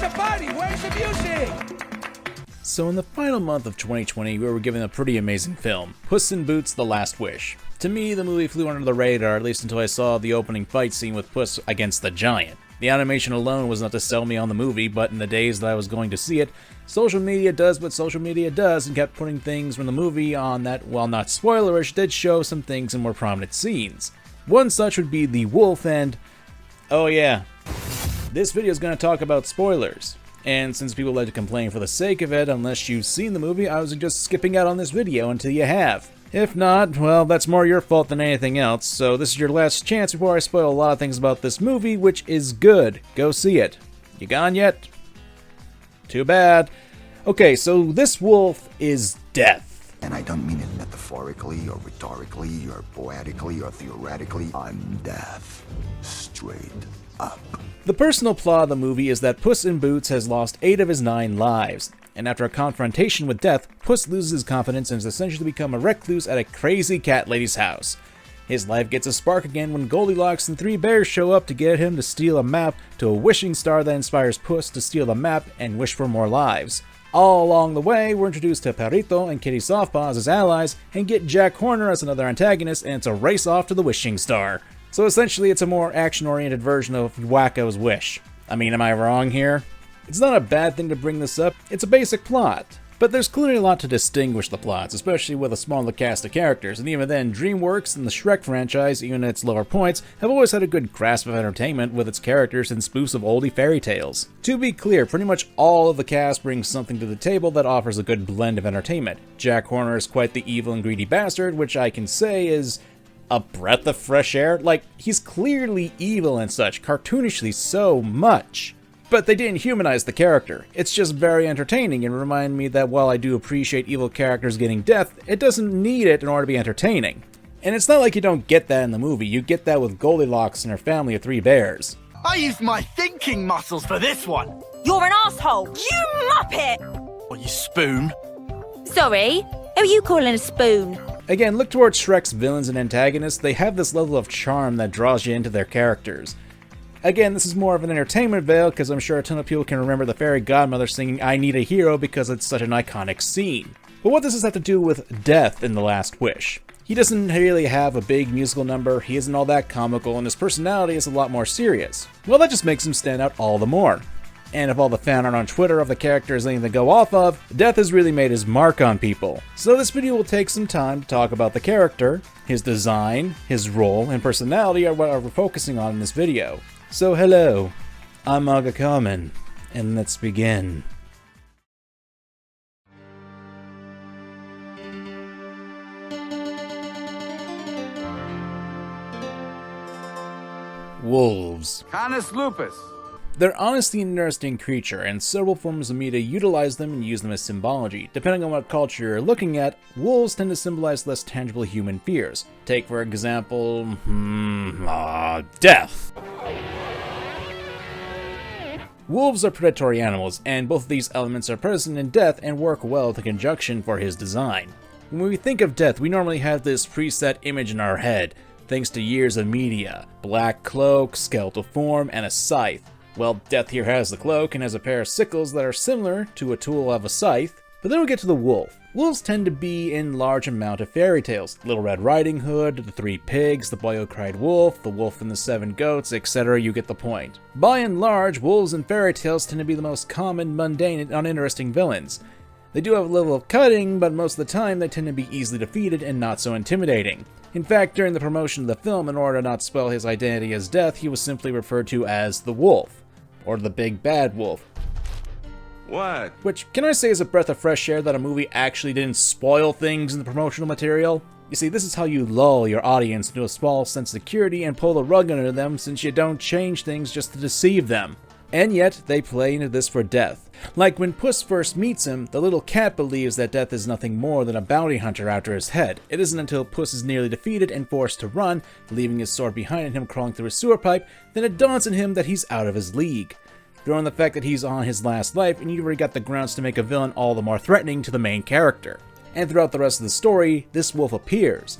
Where's the party? Where's the music? So in the final month of 2020, we were given a pretty amazing film, Puss in Boots: The Last Wish. To me, the movie flew under the radar, at least until I saw the opening fight scene with Puss against the giant. The animation alone was not to sell me on the movie, but in the days that I was going to see it, social media does what social media does and kept putting things from the movie on that, while not spoilerish, did show some things in more prominent scenes. One such would be the wolf and... oh yeah, this video is going to talk about spoilers. And since people like to complain for the sake of it, unless you've seen the movie, I was just skipping out on this video until you have. If not, well, that's more your fault than anything else, so this is your last chance before I spoil a lot of things about this movie, which is good. Go see it. You gone yet? Too bad. Okay, so this wolf is Death. And I don't mean it metaphorically, or rhetorically, or poetically, or theoretically. I'm Death. Straight up. The personal plot of the movie is that Puss in Boots has lost 8 of his 9 lives, and after a confrontation with Death, Puss loses his confidence and has essentially become a recluse at a crazy cat lady's house. His life gets a spark again when Goldilocks and 3 bears show up to get him to steal a map to a wishing star that inspires Puss to steal the map and wish for more lives. All along the way, we're introduced to Perrito and Kitty Softpaw as his allies, and get Jack Horner as another antagonist, and it's a race off to the wishing star. So essentially, it's a more action-oriented version of Wacko's Wish. I mean, am I wrong here? It's not a bad thing to bring this up, it's a basic plot. But there's clearly a lot to distinguish the plots, especially with a smaller cast of characters, and even then, DreamWorks and the Shrek franchise, even at its lower points, have always had a good grasp of entertainment with its characters and spoofs of oldie fairy tales. To be clear, pretty much all of the cast brings something to the table that offers a good blend of entertainment. Jack Horner is quite the evil and greedy bastard, which I can say is a breath of fresh air. Like, he's clearly evil and such, cartoonishly so much. But they didn't humanize the character. It's just very entertaining and remind me that while I do appreciate evil characters getting death, it doesn't need it in order to be entertaining. And it's not like you don't get that in the movie, you get that with Goldilocks and her family of 3 bears. I used my thinking muscles for this one! You're an asshole! You muppet! What, you spoon? Sorry? Who are you calling a spoon? Again, look towards Shrek's villains and antagonists, they have this level of charm that draws you into their characters. Again, this is more of an entertainment veil because I'm sure a ton of people can remember the fairy godmother singing I Need a Hero because it's such an iconic scene. But what does this have to do with Death in The Last Wish? He doesn't really have a big musical number, he isn't all that comical, and his personality is a lot more serious. Well, that just makes him stand out all the more. And if all the fan art on Twitter of the character is anything to go off of, Death has really made his mark on people. So this video will take some time to talk about the character, his design, his role, and personality are what we're focusing on in this video. So hello, I'm MangaKamen, and let's begin. Wolves. Canis lupus. They're honestly an interesting creature, and several forms of media utilize them and use them as symbology. Depending on what culture you're looking at, wolves tend to symbolize less tangible human fears. Take, for example, death. Wolves are predatory animals, and both of these elements are present in Death and work well to conjunction for his design. When we think of Death, we normally have this preset image in our head, thanks to years of media. Black cloak, skeletal form, and a scythe. Well, Death here has the cloak and has a pair of sickles that are similar to a tool of a scythe. But then we get to the wolf. Wolves tend to be in large amount of fairy tales. Little Red Riding Hood, The 3 Pigs, The Boy Who Cried Wolf, The Wolf and the 7 Goats, etc. You get the point. By and large, wolves in fairy tales tend to be the most common, mundane, and uninteresting villains. They do have a level of cutting, but most of the time they tend to be easily defeated and not so intimidating. In fact, during the promotion of the film, in order to not spell his identity as Death, he was simply referred to as the Wolf. Or the Big Bad Wolf. What? Which, can I say is a breath of fresh air that a movie actually didn't spoil things in the promotional material? You see, this is how you lull your audience into a small sense of security and pull the rug under them since you don't change things just to deceive them. And yet, they play into this for Death. Like when Puss first meets him, the little cat believes that Death is nothing more than a bounty hunter after his head. It isn't until Puss is nearly defeated and forced to run, leaving his sword behind and him crawling through a sewer pipe, then it dawns on him that he's out of his league. Throw in the fact that he's on his last life, and you've already got the grounds to make a villain all the more threatening to the main character. And throughout the rest of the story, this wolf appears,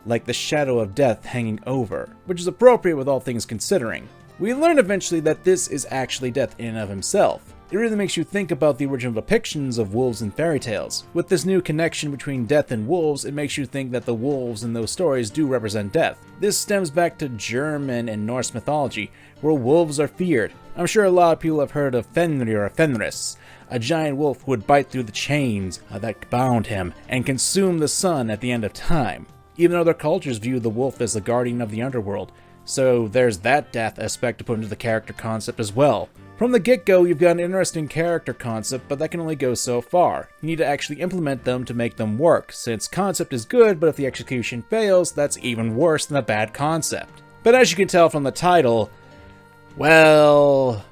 like the shadow of death hanging over, which is appropriate with all things considering. We learn eventually that this is actually Death in and of himself. It really makes you think about the original depictions of wolves in fairy tales. With this new connection between death and wolves, it makes you think that the wolves in those stories do represent death. This stems back to German and Norse mythology, where wolves are feared. I'm sure a lot of people have heard of Fenrir or Fenris, a giant wolf who would bite through the chains that bound him and consume the sun at the end of time. Even other cultures view the wolf as the guardian of the underworld, so there's that death aspect to put into the character concept as well. From the get-go, you've got an interesting character concept, but that can only go so far. You need to actually implement them to make them work, since concept is good, but if the execution fails, that's even worse than a bad concept. But as you can tell from the title, well...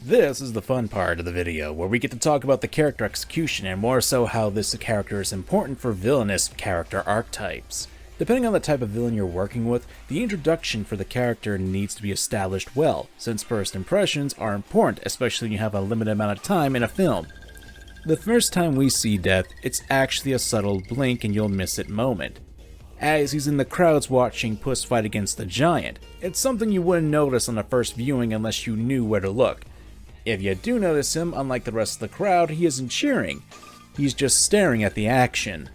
This is the fun part of the video, where we get to talk about the character execution and more so how this character is important for villainous character archetypes. Depending on the type of villain you're working with, the introduction for the character needs to be established well, since first impressions are important, especially when you have a limited amount of time in a film. The first time we see Death, it's actually a subtle blink and you'll miss it moment. As he's in the crowds watching Puss fight against the giant, it's something you wouldn't notice on the first viewing unless you knew where to look. If you do notice him, unlike the rest of the crowd, he isn't cheering. He's just staring at the action.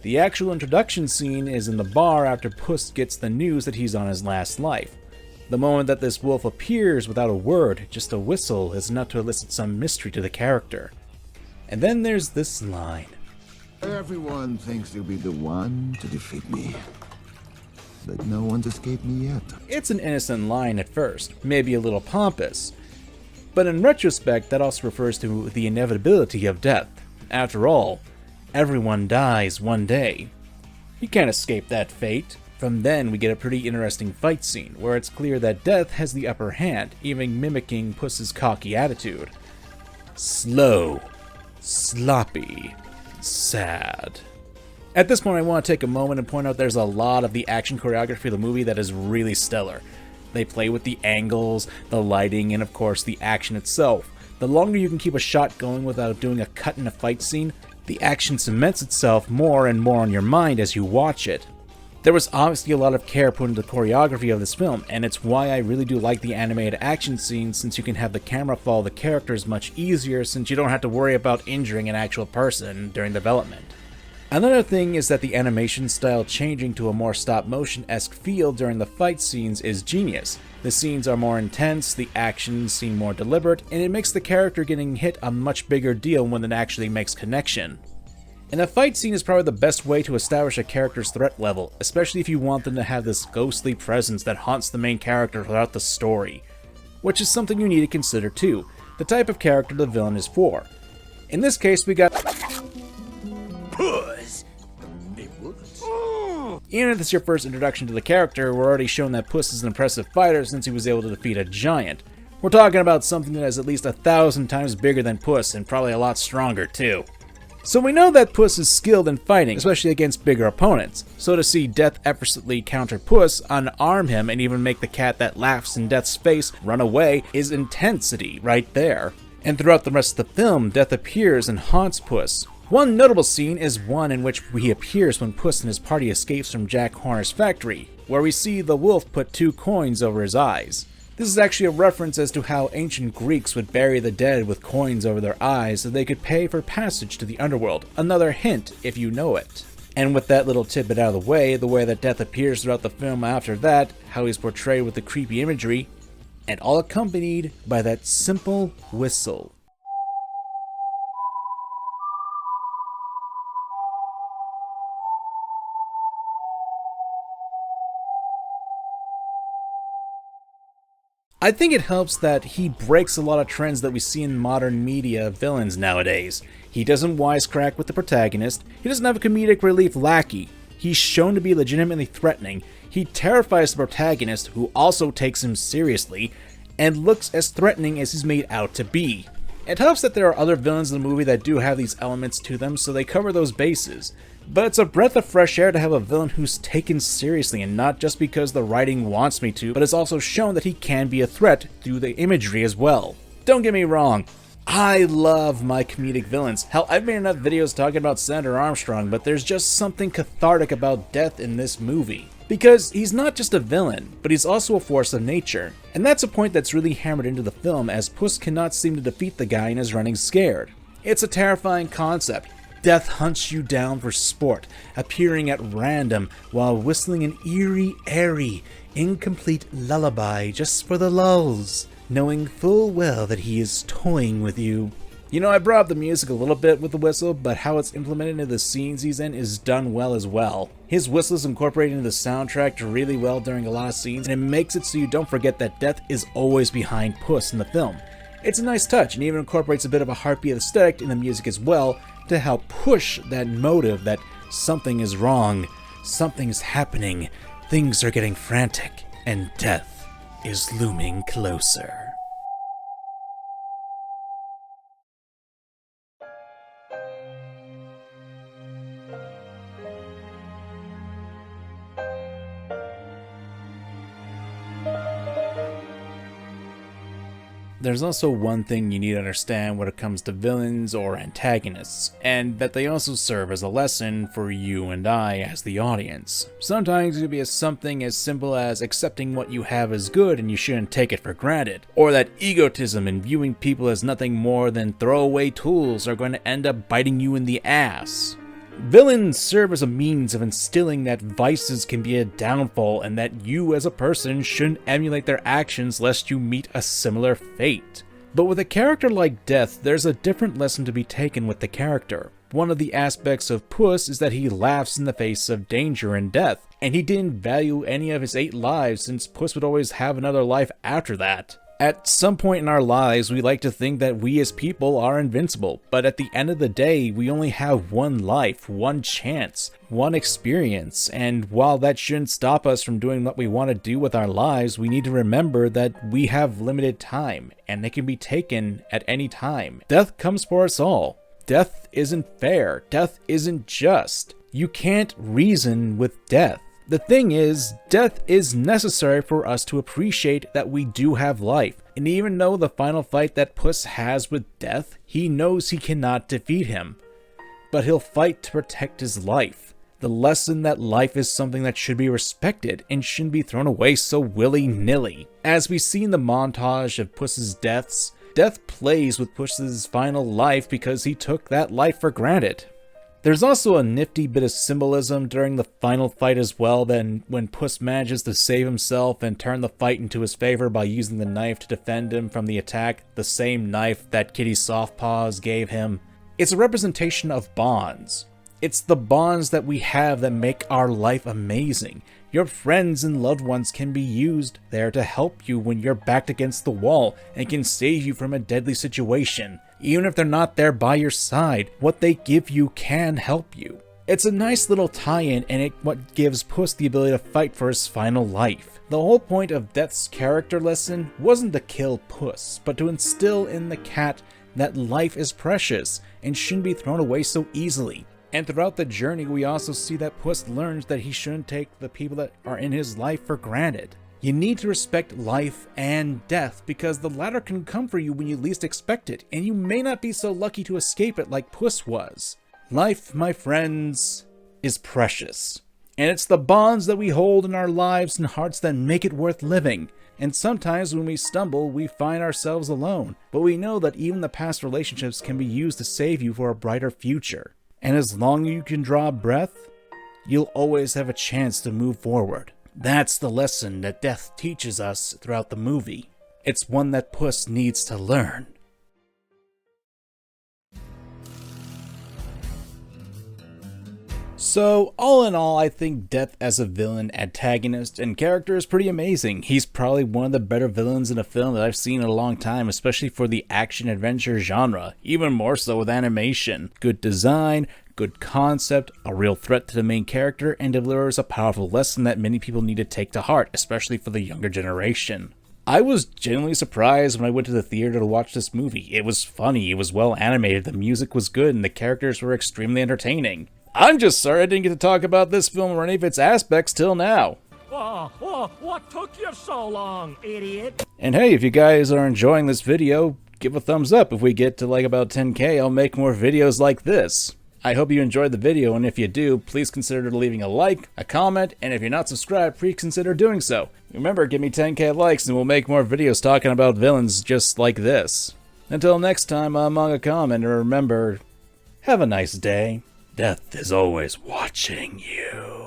The actual introduction scene is in the bar after Puss gets the news that he's on his last life. The moment that this wolf appears without a word, just a whistle, is enough to elicit some mystery to the character. And then there's this line. Everyone thinks they'll be the one to defeat me, but no one's escaped me yet. It's an innocent line at first, maybe a little pompous. But in retrospect, that also refers to the inevitability of death. After all, everyone dies one day. You can't escape that fate. From then, we get a pretty interesting fight scene, where it's clear that Death has the upper hand, even mimicking Puss's cocky attitude. Slow, sloppy, sad. At this point, I want to take a moment and point out there's a lot of the action choreography of the movie that is really stellar. They play with the angles, the lighting, and of course the action itself. The longer you can keep a shot going without doing a cut in a fight scene, the action cements itself more and more on your mind as you watch it. There was obviously a lot of care put into the choreography of this film, and it's why I really do like the animated action scenes, since you can have the camera follow the characters much easier since you don't have to worry about injuring an actual person during development. Another thing is that the animation style changing to a more stop-motion-esque feel during the fight scenes is genius. The scenes are more intense, the actions seem more deliberate, and it makes the character getting hit a much bigger deal when it actually makes connection. And a fight scene is probably the best way to establish a character's threat level, especially if you want them to have this ghostly presence that haunts the main character throughout the story. Which is something you need to consider too, the type of character the villain is for. In this case, we got Puss! Even if it's your first introduction to the character, we're already shown that Puss is an impressive fighter since he was able to defeat a giant. We're talking about something that is at least 1,000 times bigger than Puss, and probably a lot stronger too. So we know that Puss is skilled in fighting, especially against bigger opponents, so to see Death effortlessly counter Puss, unarm him, and even make the cat that laughs in Death's face run away is intensity right there. And throughout the rest of the film, Death appears and haunts Puss. One notable scene is one in which he appears when Puss and his party escapes from Jack Horner's factory, where we see the wolf put 2 coins over his eyes. This is actually a reference as to how ancient Greeks would bury the dead with coins over their eyes so they could pay for passage to the underworld. Another hint if you know it. And with that little tidbit out of the way that Death appears throughout the film after that, how he's portrayed with the creepy imagery, and all accompanied by that simple whistle. I think it helps that he breaks a lot of trends that we see in modern media villains nowadays. He doesn't wisecrack with the protagonist, he doesn't have a comedic relief lackey, he's shown to be legitimately threatening, he terrifies the protagonist who also takes him seriously, and looks as threatening as he's made out to be. It helps that there are other villains in the movie that do have these elements to them, so they cover those bases. But it's a breath of fresh air to have a villain who's taken seriously, and not just because the writing wants me to, but it's also shown that he can be a threat through the imagery as well. Don't get me wrong, I love my comedic villains. Hell, I've made enough videos talking about Senator Armstrong, but there's just something cathartic about Death in this movie. Because he's not just a villain, but he's also a force of nature. And that's a point that's really hammered into the film, as Puss cannot seem to defeat the guy and is running scared. It's a terrifying concept. Death hunts you down for sport, appearing at random while whistling an eerie, airy, incomplete lullaby just for the lulz, knowing full well that he is toying with you. You know, I brought up the music a little bit with the whistle, but how it's implemented into the scenes he's in is done well as well. His whistle is incorporated into the soundtrack really well during a lot of scenes, and it makes it so you don't forget that Death is always behind Puss in the film. It's a nice touch, and even incorporates a bit of a heartbeat aesthetic in the music as well to help push that motive that something is wrong, something's happening, things are getting frantic, and death is looming closer. There's also one thing you need to understand when it comes to villains or antagonists, and that they also serve as a lesson for you and I as the audience. Sometimes it can be something as simple as accepting what you have as good and you shouldn't take it for granted, or that egotism and viewing people as nothing more than throwaway tools are going to end up biting you in the ass. Villains serve as a means of instilling that vices can be a downfall and that you as a person shouldn't emulate their actions lest you meet a similar fate. But with a character like Death, there's a different lesson to be taken with the character. One of the aspects of Puss is that he laughs in the face of danger and death, and he didn't value any of his 8 lives since Puss would always have another life after that. At some point in our lives, we like to think that we as people are invincible, but at the end of the day, we only have one life, one chance, one experience, and while that shouldn't stop us from doing what we want to do with our lives, we need to remember that we have limited time, and it can be taken at any time. Death comes for us all. Death isn't fair. Death isn't just. You can't reason with death. The thing is, death is necessary for us to appreciate that we do have life, and even though the final fight that Puss has with death, he knows he cannot defeat him, but he'll fight to protect his life. The lesson that life is something that should be respected and shouldn't be thrown away so willy-nilly. As we see in the montage of Puss's deaths, Death plays with Puss's final life because he took that life for granted. There's also a nifty bit of symbolism during the final fight as well, then when Puss manages to save himself and turn the fight into his favor by using the knife to defend him from the attack, the same knife that Kitty Softpaws gave him. It's a representation of bonds. It's the bonds that we have that make our life amazing. Your friends and loved ones can be used there to help you when you're backed against the wall and can save you from a deadly situation. Even if they're not there by your side, what they give you can help you. It's a nice little tie-in, and what gives Puss the ability to fight for his final life. The whole point of Death's character lesson wasn't to kill Puss, but to instill in the cat that life is precious and shouldn't be thrown away so easily. And throughout the journey, we also see that Puss learns that he shouldn't take the people that are in his life for granted. You need to respect life and death because the latter can come for you when you least expect it, and you may not be so lucky to escape it like Puss was. Life, my friends, is precious. And it's the bonds that we hold in our lives and hearts that make it worth living. And sometimes when we stumble, we find ourselves alone. But we know that even the past relationships can be used to save you for a brighter future. And as long as you can draw a breath, you'll always have a chance to move forward. That's the lesson that Death teaches us throughout the movie. It's one that Puss needs to learn. So, all in all, I think Death as a villain, antagonist, and character is pretty amazing. He's probably one of the better villains in a film that I've seen in a long time, especially for the action-adventure genre, even more so with animation. Good design, good concept, a real threat to the main character, and delivers a powerful lesson that many people need to take to heart, especially for the younger generation. I was genuinely surprised when I went to the theater to watch this movie. It was funny, it was well animated, the music was good, and the characters were extremely entertaining. I'm just sorry I didn't get to talk about this film or any of its aspects till now. What took you so long, idiot? And hey, if you guys are enjoying this video, give a thumbs up. If we get to like about 10k, I'll make more videos like this. I hope you enjoyed the video, and if you do, please consider leaving a like, a comment, and if you're not subscribed, please consider doing so. Remember, give me 10k likes and we'll make more videos talking about villains just like this. Until next time, I'm MangaKamen, and remember, have a nice day. Death is always watching you.